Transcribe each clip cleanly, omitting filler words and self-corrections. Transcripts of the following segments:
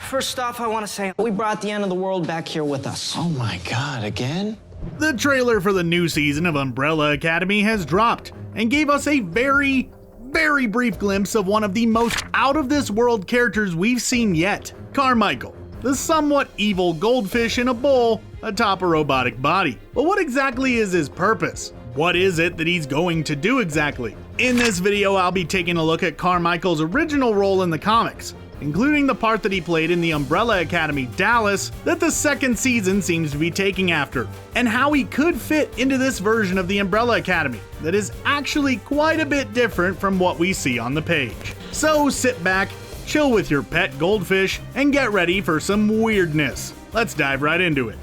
First off, I want to say we brought the end of the world back here with us. Oh my god, again? The trailer for the new season of Umbrella Academy has dropped and gave us a very brief glimpse of one of the most out-of-this-world characters we've seen yet, Carmichael, the somewhat evil goldfish in a bowl atop a robotic body. But what exactly is his purpose? What is it that he's going to do exactly? In this video, I'll be taking a look at Carmichael's original role in the comics, including the part that he played in the Umbrella Academy Dallas that the second season seems to be taking after, and how he could fit into this version of the Umbrella Academy that is actually quite a bit different from what we see on the page. So sit back, chill with your pet goldfish, and get ready for some weirdness. Let's dive right into it.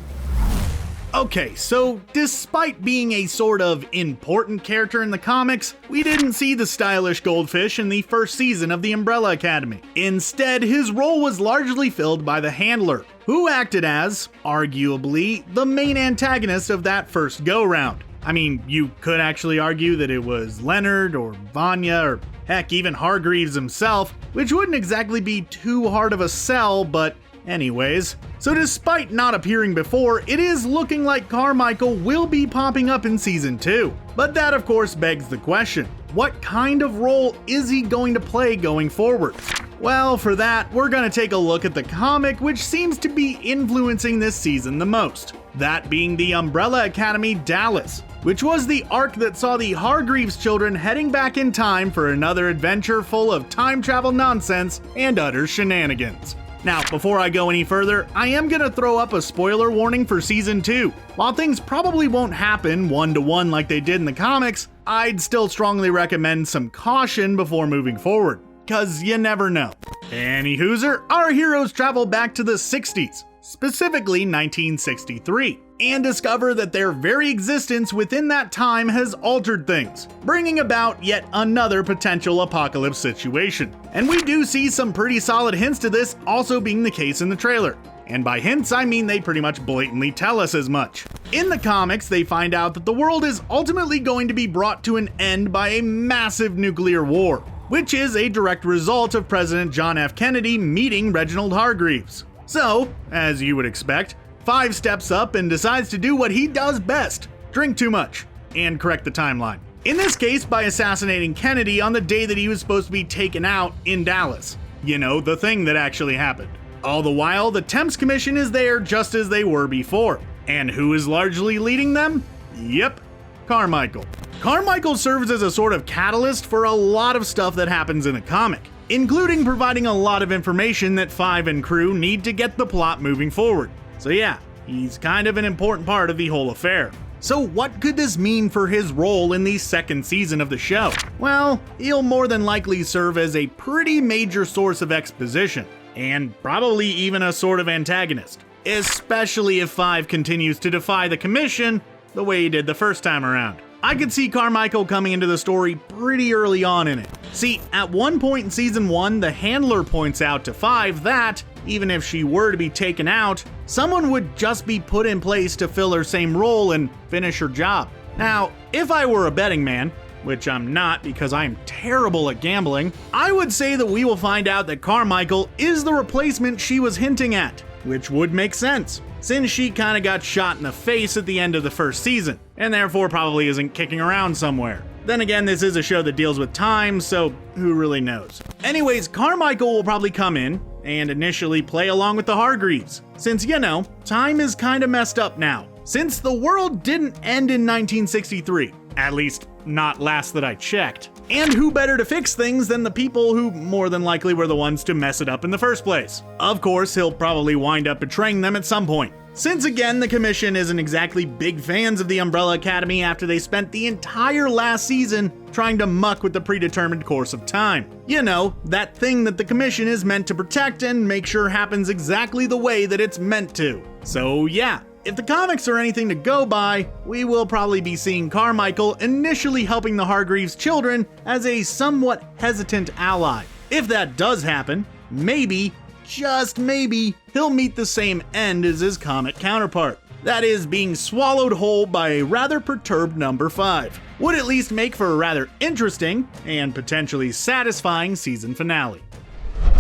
Okay, so despite being a sort of important character in the comics, we didn't see the stylish goldfish in the first season of the Umbrella Academy. Instead, his role was largely filled by the handler, who acted as, arguably, the main antagonist of that first go-round. I mean, you could actually argue that it was Leonard or Vanya or heck, even Hargreaves himself, which wouldn't exactly be too hard of a sell, but anyways. So despite not appearing before, it is looking like Carmichael will be popping up in season 2. But that of course begs the question, what kind of role is he going to play going forward? Well, for that, we're going to take a look at the comic which seems to be influencing this season the most. That being the Umbrella Academy Dallas, which was the arc that saw the Hargreaves children heading back in time for another adventure full of time travel nonsense and utter shenanigans. Now, before I go any further, I am going to throw up a spoiler warning for Season 2. While things probably won't happen one-to-one like they did in the comics, I'd still strongly recommend some caution before moving forward, cause you never know. Anyhooser, our heroes travel back to the 60s, specifically 1963, and discover that their very existence within that time has altered things, bringing about yet another potential apocalypse situation. And we do see some pretty solid hints to this also being the case in the trailer. And by hints, I mean they pretty much blatantly tell us as much. In the comics, they find out that the world is ultimately going to be brought to an end by a massive nuclear war, which is a direct result of President John F. Kennedy meeting Reginald Hargreaves. So, as you would expect, Five steps up and decides to do what he does best, drink too much, and correct the timeline. In this case, by assassinating Kennedy on the day that he was supposed to be taken out in Dallas. You know, the thing that actually happened. All the while, the Temps Commission is there just as they were before. And who is largely leading them? Yep, Carmichael. Carmichael serves as a sort of catalyst for a lot of stuff that happens in the comic, including providing a lot of information that Five and crew need to get the plot moving forward. So yeah, he's kind of an important part of the whole affair. So what could this mean for his role in the second season of the show? Well, he'll more than likely serve as a pretty major source of exposition, and probably even a sort of antagonist, especially if Five continues to defy the commission the way he did the first time around. I could see Carmichael coming into the story pretty early on in it. See, at one point in season 1, the handler points out to Five that, even if she were to be taken out, someone would just be put in place to fill her same role and finish her job. Now, if I were a betting man, which I'm not because I'm terrible at gambling, I would say that we will find out that Carmichael is the replacement she was hinting at, which would make sense, since she kinda got shot in the face at the end of the first season, and therefore probably isn't kicking around somewhere. Then again, this is a show that deals with time, so who really knows? Anyways, Carmichael will probably come in and initially play along with the Hargreaves, since, you know, time is kinda messed up now, since the world didn't end in 1963, at least not last that I checked. And who better to fix things than the people who more than likely were the ones to mess it up in the first place? Of course, he'll probably wind up betraying them at some point. Since again, the commission isn't exactly big fans of the Umbrella Academy after they spent the entire last season trying to muck with the predetermined course of time. You know, that thing that the commission is meant to protect and make sure happens exactly the way that it's meant to. So yeah, if the comics are anything to go by, we will probably be seeing Carmichael initially helping the Hargreaves children as a somewhat hesitant ally. If that does happen, maybe, just maybe, he'll meet the same end as his comic counterpart. That is, being swallowed whole by a rather perturbed number 5. Would at least make for a rather interesting and potentially satisfying season finale.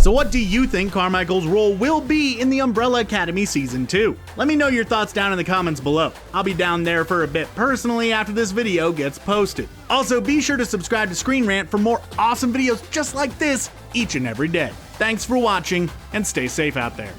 So what do you think Carmichael's role will be in the Umbrella Academy Season 2? Let me know your thoughts down in the comments below. I'll be down there for a bit personally after this video gets posted. Also, be sure to subscribe to Screen Rant for more awesome videos just like this each and every day. Thanks for watching, and stay safe out there.